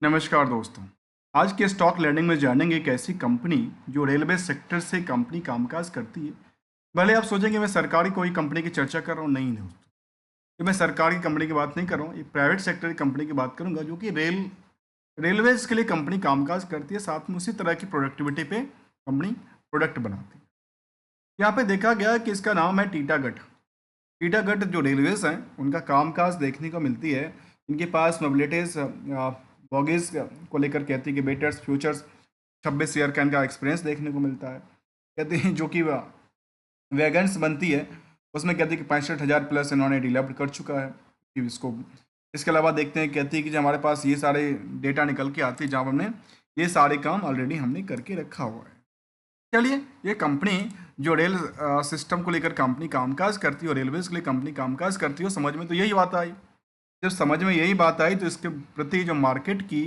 नमस्कार दोस्तों। आज के स्टॉक लर्निंग में जानेंगे एक ऐसी कंपनी जो रेलवे सेक्टर से कंपनी कामकाज करती है। भले आप सोचेंगे मैं सरकारी कोई कंपनी की चर्चा कर रहा हूँ, नहीं दोस्तों। ये मैं सरकारी कंपनी की बात नहीं कर रहा हूँ, एक प्राइवेट सेक्टर की कंपनी की बात करूंगा जो कि रेलवेज के लिए कंपनी कामकाज करती है, साथ में उसी तरह की प्रोडक्टिविटी पे कंपनी प्रोडक्ट बनाती है। यहाँ पे देखा गया कि इसका नाम है टीटागढ़। टीटागढ़ जो रेलवेज हैं उनका कामकाज देखने को मिलती है। इनके पास मोबिलिटीज बॉगीज को लेकर कहती है कि बेटर्स फ्यूचर्स 26 ईयर का इनका एक्सपीरियंस देखने को मिलता है। कहते हैं जो कि वैगन्स बनती है उसमें कहती है कि 65,000 प्लस इन्होंने डिलीवर कर चुका है कि इसको। इसके अलावा देखते हैं कहती है कि जो हमारे पास ये सारे डेटा निकल के आती है जहाँ हमने ये सारे काम ऑलरेडी हमने करके रखा हुआ है। चलिए, ये कंपनी जो रेल सिस्टम को लेकर कंपनी कामकाज करती है और रेलवेज के लिए कंपनी कामकाज करती है, समझ में तो यही बात आई। जब समझ में यही बात आई तो इसके प्रति जो मार्केट की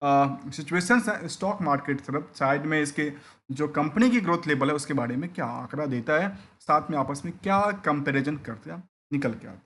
सिचुएशन है, स्टॉक मार्केट तरफ साइड में इसके जो कंपनी की ग्रोथ लेवल है उसके बारे में क्या आंकड़ा देता है, साथ में आपस में क्या कंपैरिजन करते हैं, निकल के आता है।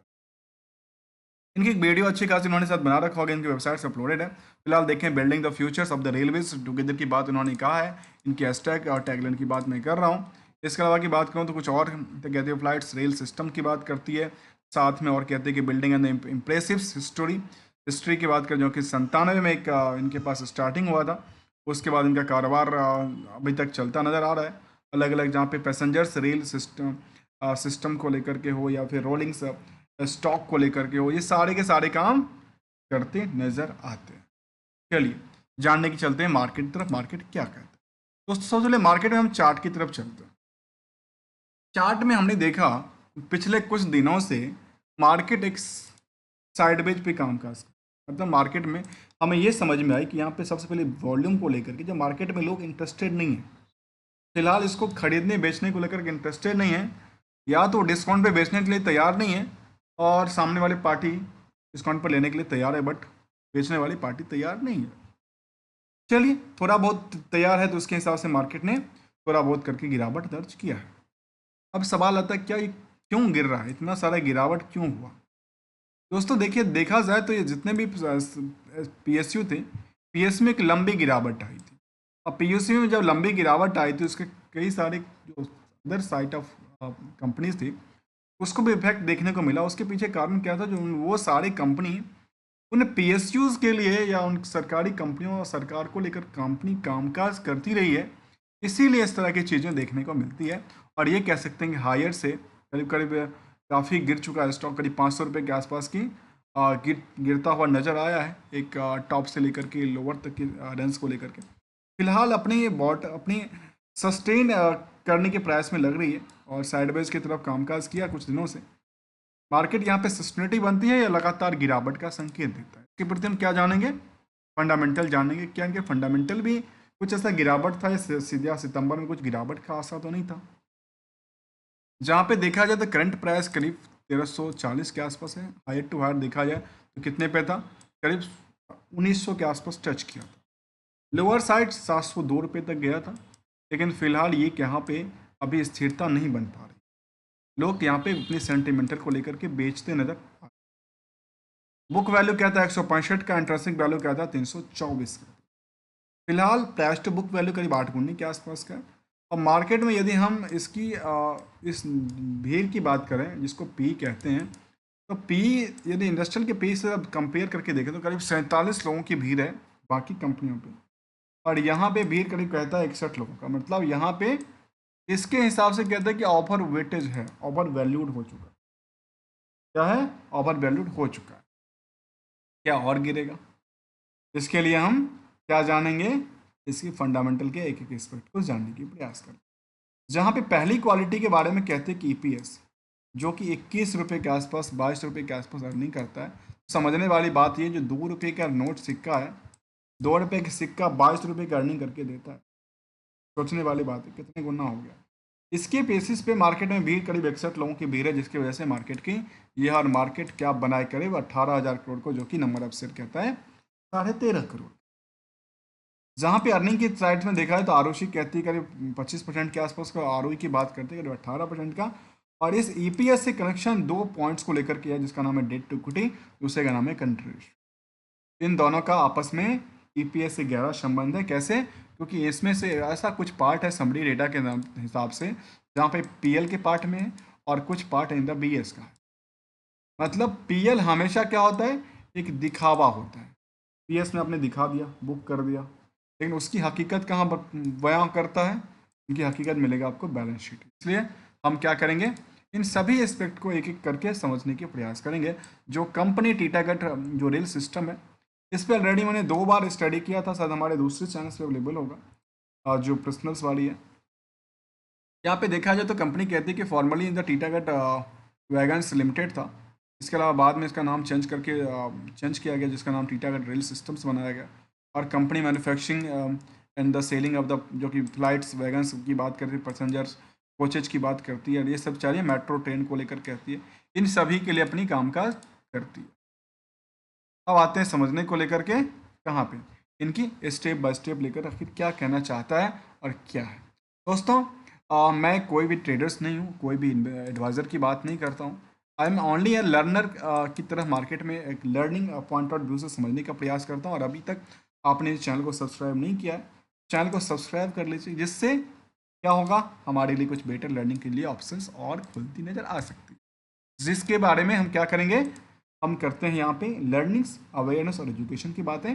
इनकी एक वीडियो अच्छी खासी इन्होंने साथ बना रखा होगा, इनकी वेबसाइट से अपलोडेड है। फिलहाल देखें, building the futures of the railways together की बात उन्होंने कहा है। इनकी हैशटैग और टैगलाइन की बात मैं कर रहा हूँ। इसके अलावा की बात करूँ तो कुछ और तो कहते हैं फ्लाइट्स रेल सिस्टम की बात करती है, साथ में और कहते हैं कि बिल्डिंग एंड इम्प्रेसिव हिस्ट्री की बात करें जो कि 97 में एक इनके पास स्टार्टिंग हुआ था। उसके बाद इनका कारोबार अभी तक चलता नज़र आ रहा है। अलग अलग जहाँ पे पैसेंजर्स रेल सिस्टम को लेकर के हो या फिर रोलिंग स्टॉक को लेकर के हो, ये सारे के सारे काम करते नजर आते हैं। चलिए जानने की चलते हैं मार्केट की तरफ, मार्केट क्या कहता है। दोस्तों सबसे पहले मार्केट में हम चार्ट की तरफ चलते हैं। चार्ट में हमने देखा पिछले कुछ दिनों से मार्केट एक साइडवेज पे काम काज मतलब मार्केट में हमें ये समझ में आई कि यहाँ पे सबसे पहले वॉल्यूम को लेकर के जो मार्केट में लोग इंटरेस्टेड नहीं है, फिलहाल इसको खरीदने बेचने को लेकर के इंटरेस्टेड नहीं है, या तो डिस्काउंट पे बेचने के लिए तैयार नहीं है और सामने वाली पार्टी डिस्काउंट पर लेने के लिए तैयार है बट बेचने वाली पार्टी तैयार नहीं है। चलिए, थोड़ा बहुत तैयार है तो उसके हिसाब से मार्केट ने थोड़ा बहुत करके गिरावट दर्ज किया है। अब सवाल आता है क्या ये क्यों गिर रहा है, इतना सारा गिरावट क्यों हुआ। दोस्तों देखिए, देखा जाए तो ये जितने भी पीएसयू थे, पीएसयू में एक लंबी गिरावट आई थी। अब पीएसयू में जब लंबी गिरावट आई थी उसके कई सारे जो अदर साइट ऑफ कंपनीज थी उसको भी इफेक्ट देखने को मिला। उसके पीछे कारण क्या था, जो वो सारी कंपनी उन पीएसयूज के लिए या उन सरकारी कंपनियों और सरकार को लेकर कंपनी कामकाज करती रही है, इसीलिए इस तरह की चीज़ें देखने को मिलती है। और ये कह सकते हैं कि हायर से करीब करीब काफ़ी गिर चुका है स्टॉक, करीब 500 रुपये के आसपास की गिरता हुआ नज़र आया है, एक टॉप से लेकर के लोअर तक की रेंज को लेकर के। फिलहाल अपनी सस्टेन करने के प्रयास में लग रही है और साइडवेज की तरफ कामकाज किया कुछ दिनों से। मार्केट यहाँ पे सस्टेनिटी बनती है या लगातार गिरावट का संकेत देता है, इसके प्रति हम क्या जानेंगे, फंडामेंटल जानेंगे। क्या इनके फंडामेंटल भी कुछ ऐसा गिरावट था या सीधा सितंबर में कुछ गिरावट का आशा तो नहीं था। जहाँ पे देखा जाए तो करंट प्राइस करीब 1340 के आसपास है, हायर टू हायर देखा जाए तो कितने पे था, करीब 1900 के आसपास टच किया था। लोअर साइड 702 रुपये तक गया था, लेकिन फिलहाल ये यहाँ पे अभी स्थिरता नहीं बन पा रही। लोग यहाँ पे अपनी सेंटिमेंटल को लेकर के बेचते नजर आ रहे। बुक वैल्यू क्या था 165 का, इंटरेस्टिंग वैल्यू क्या था 324 का। फिलहाल प्राइस टू बुक वैल्यू करीब 8 गुनी के आसपास का है। और मार्केट में यदि हम इसकी इस भीड़ की बात करें जिसको पी कहते हैं, तो पी यदि इंडस्ट्रियल के पी से कंपेयर करके देखें तो करीब 47 लोगों की भीड़ है बाकी कंपनियों पे, और यहाँ पे भीड़ करीब कहता है 61 लोगों का। मतलब यहाँ पे इसके हिसाब से कहते हैं कि ओवर वेटेज है, ओवर वैल्यूड हो चुका है। क्या है, ओवर वैल्यूड हो चुका है। क्या और गिरेगा, इसके लिए हम क्या जानेंगे, इसकी फंडामेंटल के एक एक एस्पेक्ट को जानने की प्रयास करें। जहाँ पे पहली क्वालिटी के बारे में कहते हैं कि ईपीएस जो कि 21 रुपये के आसपास 22 रुपये के आसपास अर्निंग करता है। समझने वाली बात ये, जो 2 रुपये का नोट सिक्का है, 2 रुपये का सिक्का 22 रुपये की अर्निंग करके देता है। सोचने वाली बात है कितने गुना हो गया। इसके बेसिस पे मार्केट में भीड़ करीब 61 लोगों की भीड़ है, जिसकी वजह से मार्केट की यह हर मार्केट क्या बनाए करीब 18,000 करोड़ को, जो कि नंबर ऑफ शेयर कहता है 13.5 करोड़। जहाँ पे अर्निंग की साइड में देखा है तो आरओसी कहती है करीब 25% के आसपास का, आरओई की बात करते हैं करीब 18% का। और इस ईपीएस से कनेक्शन 2 पॉइंट्स को लेकर किया, जिसका नाम है डेट टू इक्विटी, दूसरे का नाम है कंट्रीब्यूशन। इन दोनों का आपस में ईपीएस से गहरा संबंध है। कैसे? क्योंकि इसमें से ऐसा कुछ पार्ट है समरी डेटा के हिसाब से जहाँ पे पीएल के पार्ट में है और कुछ पार्ट इन द बीएस का है। मतलब पीएल हमेशा क्या होता है? एक दिखावा होता है। पीएस ने आपने दिखा दिया, बुक कर दिया, लेकिन उसकी हकीकत कहाँ बयां करता है? उनकी हकीकत मिलेगा आपको बैलेंस शीट। इसलिए हम क्या करेंगे, इन सभी एस्पेक्ट को एक एक करके समझने के प्रयास करेंगे। जो कंपनी टीटागढ़ जो रेल सिस्टम है, इस पर ऑलरेडी मैंने 2 बार स्टडी किया था, शायद हमारे दूसरे चैनल पे अवेलेबल होगा, जो पर्सनल्स वाली है। यहाँ पे देखा जाए तो कंपनी कहती है कि formally in the Titagarh wagons limited था। इसके अलावा बाद में इसका नाम चेंज किया गया, जिसका नाम टीटागढ़ रेल सिस्टम्स बनाया गया। और company manufacturing and the selling of the, जो कि फ्लाइट्स वैगन्स की बात करती है, पैसेंजर्स कोचेज की बात करती है, और ये सब चाहिए मेट्रो ट्रेन को लेकर कहती है, इन सभी के लिए अपनी कामकाज करती है। अब आते हैं समझने को लेकर के कहाँ पे, इनकी स्टेप बाय स्टेप लेकर आखिर क्या कहना चाहता है और क्या है। दोस्तों, मैं कोई भी ट्रेडर्स नहीं हूँ, कोई भी एडवाइज़र की बात नहीं करता हूँ। I am only A learner की तरह मार्केट में एक लर्निंग पॉइंट ऑफ व्यू से समझने का प्रयास करता हूँ। और अभी तक आपने इस चैनल को सब्सक्राइब नहीं किया है, चैनल को सब्सक्राइब कर लीजिए, जिससे क्या होगा, हमारे लिए कुछ बेटर लर्निंग के लिए ऑप्शंस और खुलती नज़र आ सकती है, जिसके बारे में हम क्या करेंगे, हम करते हैं यहाँ पे लर्निंग्स, अवेयरनेस और एजुकेशन की बातें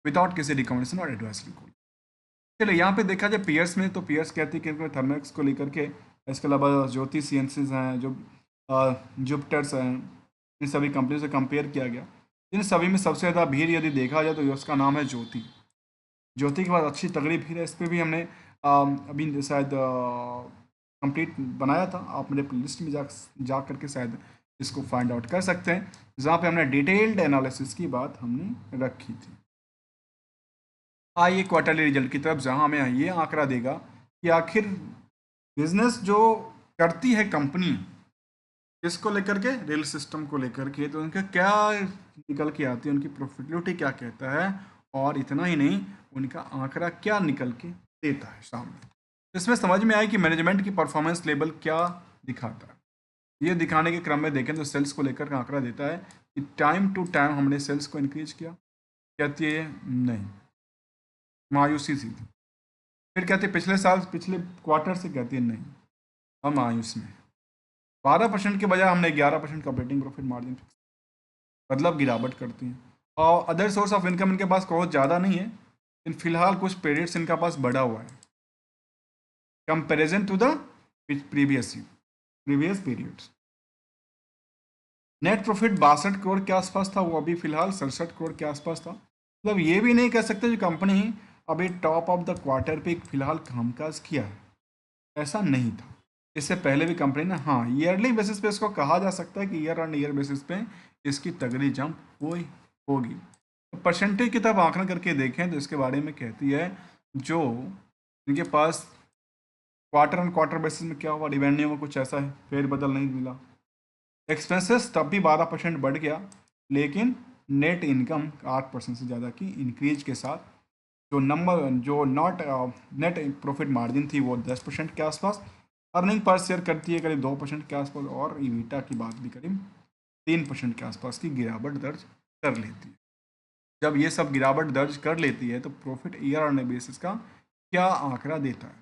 विदाउट किसी रिकमेंडेशन और एडवाइसरी को। चलिए यहाँ पे देखा जाए पीयर्स में, तो पीयर्स कहती है कि थर्मेक्स को लेकर के, इसके अलावा ज्योति सीएनसीज हैं, जो जुपिटर्स हैं, इन सभी कंपनी से कंपेयर किया गया। इन सभी में सबसे ज़्यादा भीड़ यदि देखा जाए तो उसका नाम है ज्योति। ज्योति के बाद अच्छी तगड़ी भीड़ है। इस पर भी हमने अभी शायद कंप्लीट बनाया था, आप मेरे प्लेलिस्ट में जा करके शायद इसको फाइंड आउट कर सकते हैं, जहाँ पे हमने डिटेल्ड एनालिसिस की बात हमने रखी थी। आइए क्वार्टरली रिजल्ट की तरफ, जहाँ हमें ये आंकड़ा देगा कि आखिर बिजनेस जो करती है कंपनी, इसको लेकर के, रेल सिस्टम को लेकर के, तो उनका क्या निकल के आती है, उनकी प्रॉफिटेबिलिटी क्या कहता है, और इतना ही नहीं, उनका आंकड़ा क्या निकल के देता है सामने। इसमें समझ में आए कि मैनेजमेंट की परफॉर्मेंस लेवल क्या दिखाता है। ये दिखाने के क्रम में देखें तो सेल्स को लेकर का आंकड़ा देता है कि टाइम टू टाइम हमने सेल्स को इंक्रीज किया, कहती है नहीं, मायूसी सी थी। फिर कहते हैं पिछले साल, पिछले क्वार्टर से, कहती है नहीं, हम मायूस में 12% के बजाय हमने 11% का ऑपरेटिंग प्रॉफिट मार्जिन फिक्स, मतलब गिरावट करती हैं। और अदर सोर्स ऑफ इनकम इनके पास बहुत ज़्यादा नहीं है, इन फिलहाल कुछ पीरियड्स इनका पास बढ़ा हुआ है comparison to the previous periods. Net profit 62 crore के आसपास था, वो अभी फिलहाल 67 करोड़ के आसपास था। मतलब ये भी नहीं कह सकते जो कंपनी अभी टॉप ऑफ द क्वार्टर पे फिलहाल कामकाज किया है, ऐसा नहीं था। इससे पहले भी कंपनी ने, हाँ, ईयरली बेसिस पे इसको कहा जा सकता है कि ईयर ऑन ईयर बेसिस पे इसकी तगड़ी जंप हुई होगी। तो परसेंटेज की तरफ आंकलन करके देखें तो इसके बारे में कहती है, जो इनके पास क्वार्टर ऑन क्वार्टर बेसिस में क्या हुआ, रिवेन्यू में कुछ ऐसा है फेरबदल नहीं मिला। एक्सपेंसेस तब भी 12% बढ़ गया, लेकिन नेट इनकम 8% से ज़्यादा की इंक्रीज के साथ जो नॉट नेट प्रॉफिट मार्जिन थी वो 10% के आसपास, अर्निंग पर शेयर करती है करीब 2% के आसपास, और ईबिटा की बात भी करीब 3% के आसपास की गिरावट दर्ज कर लेती है। जब ये सब गिरावट दर्ज कर लेती है तो प्रॉफिट ईयर ऑन बेसिस का क्या आंकड़ा देता है,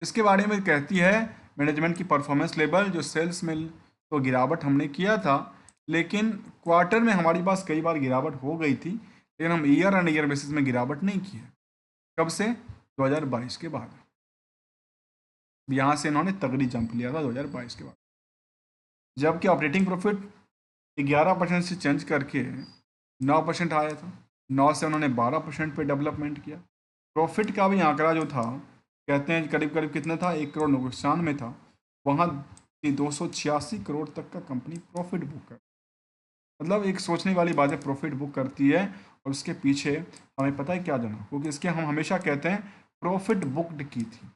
इसके बारे में कहती है मैनेजमेंट की परफॉर्मेंस लेवल। जो सेल्स में तो गिरावट हमने किया था, लेकिन क्वार्टर में हमारे पास कई बार गिरावट हो गई थी, लेकिन हम ईयर ऑन ईयर बेसिस में गिरावट नहीं की है। कब से? 2022 के बाद। यहाँ से इन्होंने तगड़ी जंप लिया था 2022 के बाद, जबकि ऑपरेटिंग प्रॉफिट 11% से चेंज करके 9% आया था। 9 से उन्होंने 12% पे डेवलपमेंट किया। प्रॉफिट का भी आंकड़ा जो था, कहते हैं करीब करीब कितना था, 1 करोड़ नुकसान में था, वहाँ 286 करोड़ तक का कंपनी प्रॉफिट बुक कर, मतलब एक सोचने वाली बात है, प्रॉफिट बुक करती है और उसके पीछे हमें पता है क्या जाना, क्योंकि इसके हम हमेशा कहते हैं प्रॉफिट बुक्ड की थी।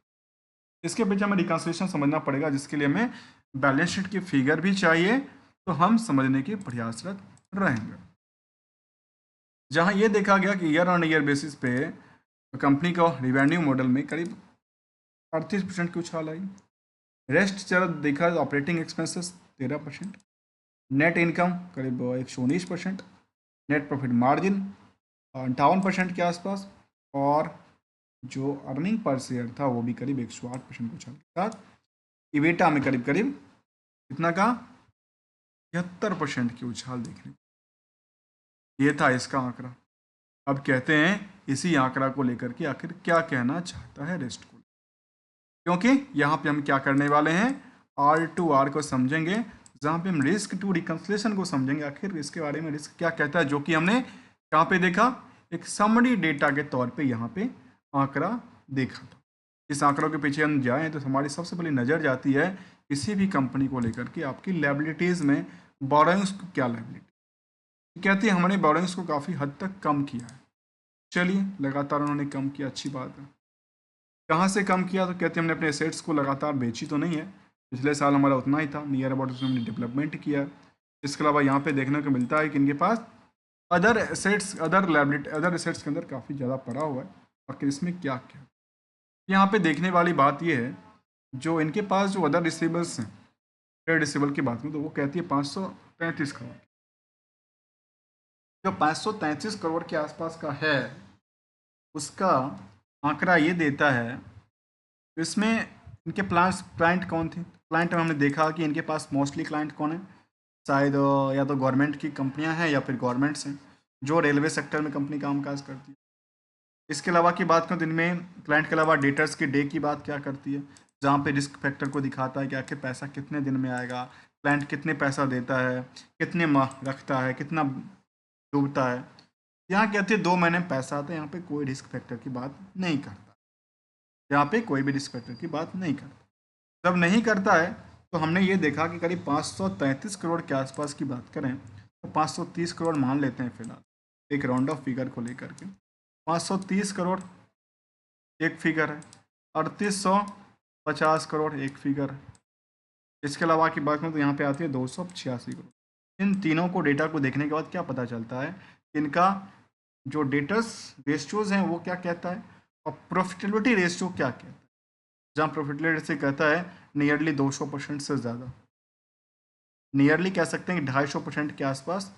इसके पीछे हमें रिकन्सिलेशन समझना पड़ेगा, जिसके लिए हमें बैलेंस शीट की फिगर भी चाहिए, तो हम समझने के प्रयासरत रहेंगे। जहां ये देखा गया कि ईयर ऑन ईयर बेसिस पे कंपनी का रिवेन्यू मॉडल में करीब 38% की उछाल आई। रेस्ट चल देखा ऑपरेटिंग एक्सपेंसेस 13%, नेट इनकम करीब 119%, नेट प्रॉफिट मार्जिन 58% के आसपास, और जो अर्निंग पर शेयर था वो भी करीब 108% उछाल के साथ। इवेटा में करीब करीब कितना का 73% की उछाल देखने को। ये था इसका आंकड़ा। अब कहते हैं इसी आंकड़ा को लेकर के आखिर क्या कहना चाहता है रेस्ट को, क्योंकि यहाँ पे हम क्या करने वाले हैं, R2R को समझेंगे, जहाँ पे हम रिस्क टू रिकंसिलेशन को समझेंगे, आखिर इसके बारे में रिस्क क्या कहता है, जो कि हमने कहाँ पे देखा, एक समरी डेटा के तौर पे यहाँ पे आंकड़ा देखा था। इस आंकड़ों के पीछे हम जाएं तो हमारी सबसे पहली नज़र जाती है किसी भी कंपनी को लेकर के आपकी लायबिलिटीज़ में बोरोइंग्स को क्या लायबिलिटी कहती है। हमने बोरोइंग्स को काफ़ी हद तक कम किया है। चलिए, लगातार उन्होंने कम किया, अच्छी बात है। कहाँ से कम किया, तो कहते हैं हमने अपने एसेट्स को लगातार बेची तो नहीं है, पिछले साल हमारा उतना ही था, नियर अबाउट उसमें हमने डेवलपमेंट किया। इसके अलावा यहाँ पे देखने को मिलता है कि इनके पास other assets, other liability, other assets के अंदर काफ़ी ज़्यादा पड़ा हुआ है। आखिर इसमें क्या क्या यहाँ पे देखने वाली बात यह है, जो इनके पास जो अदर रिसीवेबल्स हैं, ट्रेड रिसीवेबल की बात करूँ तो वो कहती है 533 करोड़। जो 533 करोड़ के आसपास का है, उसका आंकड़ा ये देता है, इसमें इनके क्लाइंट कौन थे। क्लाइंट में हमने देखा कि इनके पास मोस्टली क्लाइंट कौन है, शायद या तो गवर्नमेंट की कंपनियां हैं या फिर गवर्नमेंट्स हैं, जो रेलवे सेक्टर में कंपनी कामकाज करती है। इसके अलावा की बात करूँ तो इनमें क्लाइंट के अलावा डेटर्स के डे की बात क्या करती है, जहाँ पे रिस्क फैक्टर को दिखाता है कि आखिर पैसा कितने दिन में आएगा, क्लाइंट कितने पैसा देता है, कितने माह रखता है, कितना डूबता है। यहाँ कहते हैं 2 महीने में पैसा आता है, यहाँ पे कोई रिस्क फैक्टर की बात नहीं करता, यहाँ पे कोई भी रिस्क फैक्टर की बात नहीं करता। जब नहीं करता है तो हमने ये देखा कि करीब 533 करोड़ के आसपास की बात करें तो 530 करोड़ मान लेते हैं फिलहाल, एक राउंड ऑफ फिगर को लेकर के। 530 करोड़ एक फिगर है, 3850 करोड़ एक फिगर है। इसके अलावा की बात करें तो यहाँ पे आती है 286 करोड़। इन तीनों को डेटा को देखने के बाद क्या पता चलता है, इनका जो डेटर्स रेशियोज हैं वो क्या कहता है, और प्रॉफिटेबिलिटी रेशियो क्या कहता है। जहाँ प्रॉफिटेबिलिटी रेशियो कहता है नियरली 200% से ज़्यादा, नियरली कह सकते हैं कि 250% के आसपास,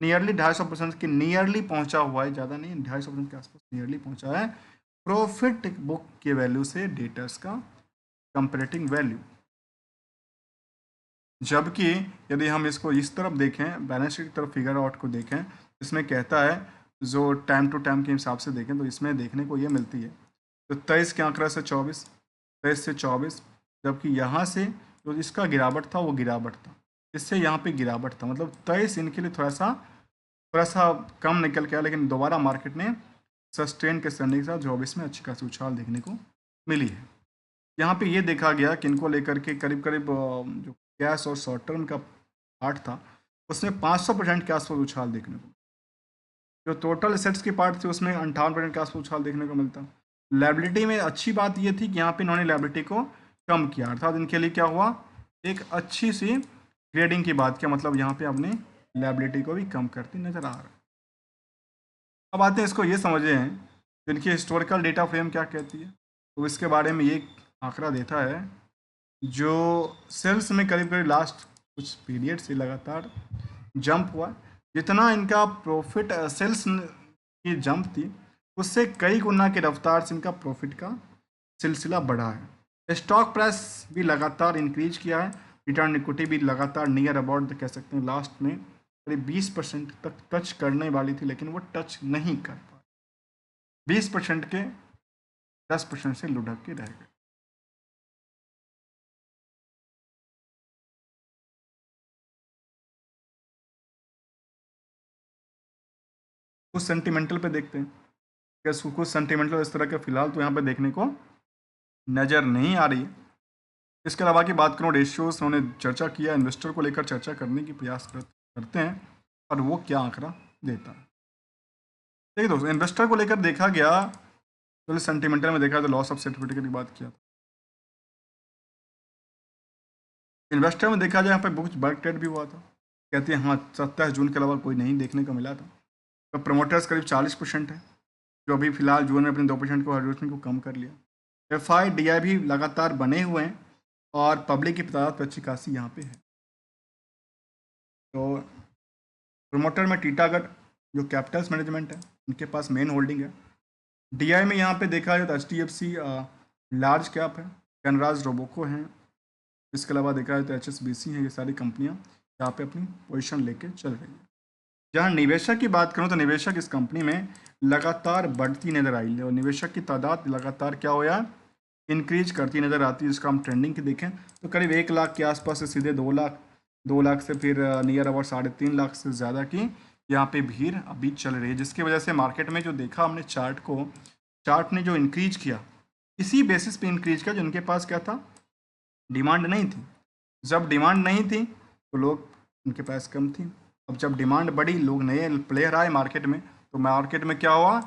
नियरली 250% के नियरली पहुंचा हुआ है, ज़्यादा नहीं, 250% के आसपास नियरली पहुंचा है प्रॉफिट बुक के वैल्यू से डेटर्स का कंपेरेटिव वैल्यू। जबकि यदि हम इसको इस तरफ देखें, बैलेंस शीट की तरफ फिगर आउट को देखें, इसमें कहता है जो टाइम टू टाइम के हिसाब से देखें तो इसमें देखने को ये मिलती है, तो 23 के आंकड़ा से 24, 23 से 24, जबकि यहाँ से जो इसका गिरावट था वो गिरावट था, इससे यहाँ पे गिरावट था, मतलब 23 इनके लिए थोड़ा सा कम निकल के आया, लेकिन दोबारा मार्केट ने सस्टेन के करने के साथ 24 में अच्छी खासी उछाल देखने को मिली है। यहाँ पे ये देखा गया कि इनको लेकर के करीब करीब जो कैश और शॉर्ट टर्म का पार्ट था उसमें 500% के आसपास उछाल देखने को, जो टोटल एसेट्स की पार्ट थी उसमें 58% के आसपास उछाल देखने को मिलता। लायबिलिटी में अच्छी बात ये थी कि यहाँ पे इन्होंने लायबिलिटी को कम किया, अर्थात इनके लिए क्या हुआ, एक अच्छी सी ग्रेडिंग की बात किया, मतलब यहाँ पे अपने लायबिलिटी को भी कम करती नजर आ रहा है। अब आते हैं इसको ये समझे हैं तो इनकी हिस्टोरिकल डेटा फ्रेम क्या कहती है, तो इसके बारे में ये आंकड़ा देता है, जो सेल्स में करीब करीब लास्ट कुछ पीरियड से लगातार जंप हुआ, जितना इनका प्रॉफिट सेल्स की जंप थी उससे कई गुना की रफ्तार से इनका प्रॉफिट का सिलसिला बढ़ा है। स्टॉक प्राइस भी लगातार इंक्रीज किया है, रिटर्न इक्विटी भी लगातार नियर अबाउट कह सकते हैं लास्ट में करीब 20% तक टच करने वाली थी, लेकिन वो टच नहीं कर पाई, 20% के 10% से लुढ़क के रह गए। कुछ सेंटिमेंटल पे देखते हैं, क्या कुछ सेंटिमेंटल इस तरह के फिलहाल तो यहाँ पे देखने को नज़र नहीं आ रही है। इसके अलावा की बात करूँ रेशियोज, उन्होंने चर्चा किया, इन्वेस्टर को लेकर चर्चा करने की प्रयास करते हैं, और वो क्या आंकड़ा देता है। देखिए दोस्तों, इन्वेस्टर को लेकर देखा गया, तो सेंटिमेंटल में देखा तो लॉस ऑफ सर्टिफिकेट की बात किया था। इन्वेस्टर में देखा जाए यहाँ पे कुछ बल्क ट्रेड भी हुआ था, कहते हैं हाँ 27 जून के अलावा कोई नहीं देखने को मिला था। तो प्रमोटर्स करीब 40% है, जो अभी फिलहाल जून में अपने 2% को एडवर्टाइजमेंट को कम कर लिया। FIDI भी लगातार बने हुए हैं, और पब्लिक की तादाद तो अच्छी खासी यहाँ पे है। तो प्रमोटर में टीटागढ़ जो कैपिटल्स मैनेजमेंट है उनके पास मेन होल्डिंग है। डीआई में यहाँ पे देखा जाए तो HDFC लार्ज कैप है, कैनराज रोबोको हैं, इसके अलावा देखा जाए तो HSBC है। ये सारी कंपनियाँ यहाँ पे अपनी पोजीशन लेके चल रही है। जहाँ निवेशक की बात करूँ तो निवेशक इस कंपनी में लगातार बढ़ती नजर आई है और निवेशक की तादाद लगातार क्या हो यार इंक्रीज करती नजर आती है। इसका हम ट्रेंडिंग की देखें तो करीब 1 लाख के आसपास से सीधे 2 लाख, 2 लाख से फिर नियर अबाउट 3.5 लाख से ज़्यादा की यहाँ पे भीड़ अभी चल रही है, जिसकी वजह से मार्केट में जो देखा हमने चार्ट ने जो इंक्रीज किया इसी बेसिस पे इंक्रीज किया, जो उनके पास क्या था, डिमांड नहीं थी। जब डिमांड नहीं थी तो लोग उनके पास कम थी। अब जब डिमांड बढ़ी, लोग नए प्लेयर आए मार्केट में, तो मार्केट में क्या हुआ,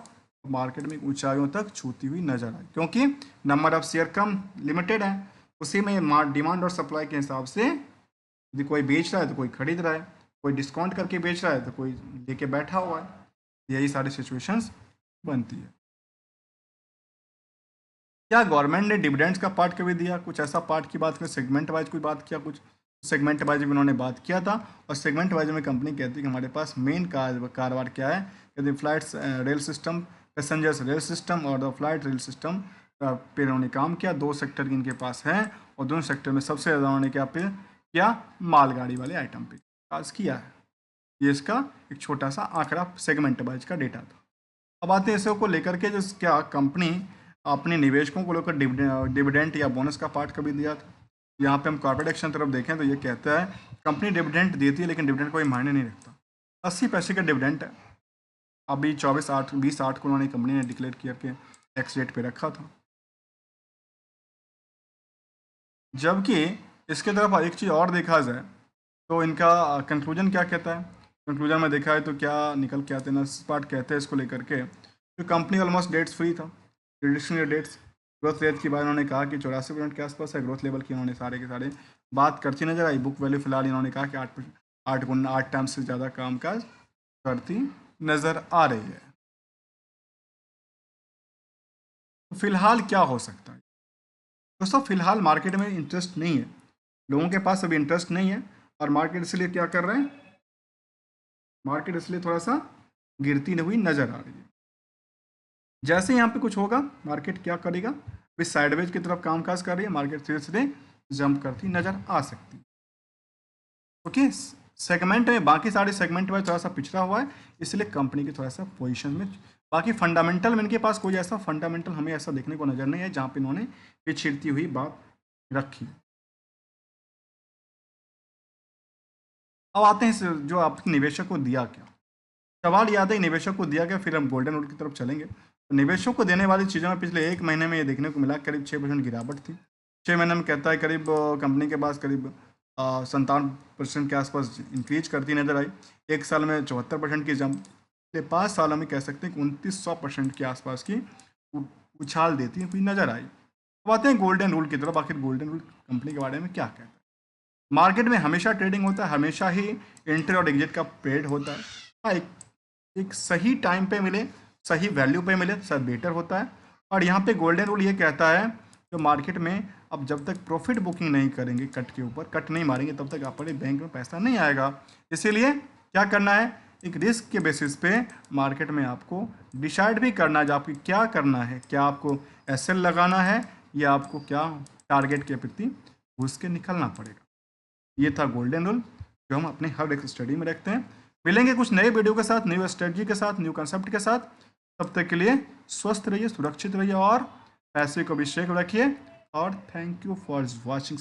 मार्केट में ऊंचाइयों तक छूती हुई नजर आई, क्योंकि number of share come limited है। उसी में डिमांड और सप्लाई के हिसाब से यदि कोई बेच रहा है तो कोई खरीद रहा है, कोई डिस्काउंट करके बेच रहा है तो कोई लेके बैठा हुआ है। यही सारी सिचुएशंस बनती है। क्या गवर्नमेंट ने डिविडेंड्स का पार्ट कभी दिया, कुछ ऐसा पार्ट की बात करें, सेगमेंट वाइज कोई बात किया, कुछ सेगमेंट वाइज भी उन्होंने बात किया था। और सेगमेंट वाइज में कंपनी कहती है कि हमारे पास मेन कारोबार क्या है, यदि flights rail system, passengers rail system और द फ्लाइट रेल सिस्टम पे उन्होंने काम किया। 2 सेक्टर इनके पास हैं और दोनों सेक्टर में सबसे ज़्यादा उन्होंने क्या मालगाड़ी वाले आइटम पे विकास किया है। ये इसका एक छोटा सा आंकड़ा सेगमेंट वाइज का डेटा था। अब आते हैं इसको लेकर के जो क्या कंपनी अपने निवेशकों को लेकर डिविडेंट या बोनस का पार्ट कभी दिया था। यहाँ पे हम कॉर्पोरेट एक्शन तरफ देखें तो ये कहता है कंपनी डिविडेंट देती है लेकिन डिविडेंट कोई मायने नहीं रखता। 80 पैसे का डिविडेंट है। अभी 20/8 को उन्होंने कंपनी ने डिक्लेयर किया कि एक्स डेट पे रखा था। जबकि इसके तरफ एक चीज़ और देखा जाए तो इनका कंक्लूजन क्या कहता है, कंक्लूजन में देखा है तो क्या निकल के आते हैं ना, पार्ट कहते हैं इसको लेकर के तो कंपनी ऑलमोस्ट डेट्स फ्री था, रिडक्शन डेट्स। ग्रोथ रेट की बात उन्होंने कहा कि 84% के आसपास है ग्रोथ लेवल की, उन्होंने सारे के सारे बात करती नजर आई। बुक वैल्यू फिलहाल इन्होंने कहा कि 8 टाइम से ज़्यादा कामकाज करती नज़र आ रही है। तो फिलहाल क्या हो सकता है दोस्तों, फिलहाल मार्केट में इंटरेस्ट नहीं है, लोगों के पास अभी इंटरेस्ट नहीं है और मार्केट इसलिए क्या कर रहे हैं, मार्केट इसलिए थोड़ा सा गिरती हुई नजर आ रही है। जैसे यहाँ पे कुछ होगा मार्केट क्या करेगा, भी साइडवेज की तरफ कामकाज कर रही है, मार्केट धीरे धीरे जंप करती नजर आ सकती है। ओके, सेगमेंट में बाकी सारे सेगमेंट में थोड़ा सा पिछड़ा हुआ है, इसलिए कंपनी की थोड़ा सा पोजीशन में, बाकी फंडामेंटल में इनके पास कोई ऐसा फंडामेंटल हमें ऐसा देखने को नजर नहीं है जहाँ पे इन्होंने पिछड़ती हुई बात रखी। अब आते हैं जो आप निवेशक को दिया क्या, सवाल याद है निवेशक को दिया क्या, फिर हम गोल्डन रूल की तरफ चलेंगे। तो निवेशकों को देने वाली चीज़ों में पिछले 1 महीने में ये देखने को मिला करीब 6% गिरावट थी। 6 महीने में कहता है करीब कंपनी के पास करीब 57% के आसपास इंक्रीज करती नजर आई। 1 साल में 74% की जंप, 5 सालों में कह सकते हैं कि 2900% के आसपास की उछाल देती हुई नजर आई। अब आते हैं गोल्डन रूल की तरफ, आखिर गोल्डन रूल कंपनी के बारे में क्या कहता है। मार्केट में हमेशा ट्रेडिंग होता है, हमेशा ही एंट्री और एग्जिट का पीरियड होता है। हाँ, एक सही टाइम पे मिले, सही वैल्यू पे मिले तो शायद बेटर होता है। और यहाँ पे गोल्डन रूल ये कहता है तो मार्केट में अब जब तक प्रॉफिट बुकिंग नहीं करेंगे, कट के ऊपर कट नहीं मारेंगे, तब तक अपने बैंक में पैसा नहीं आएगा। इसीलिए क्या करना है, एक रिस्क के बेसिस पे मार्केट में आपको डिसाइड भी करना है आपको क्या करना है, क्या आपको एसएल लगाना है या आपको क्या टारगेट के प्रति घुस के निकलना पड़ेगा। ये था गोल्डन रूल जो हम अपने हर एक स्टडी में रखते हैं। मिलेंगे कुछ नए वीडियो के साथ, न्यू स्ट्रेटजी के साथ, न्यू कंसेप्ट के साथ। तब तक के लिए स्वस्थ रहिए, सुरक्षित रहिए और पैसे को भी सेफ रखिए। और थैंक यू फॉर वॉचिंग।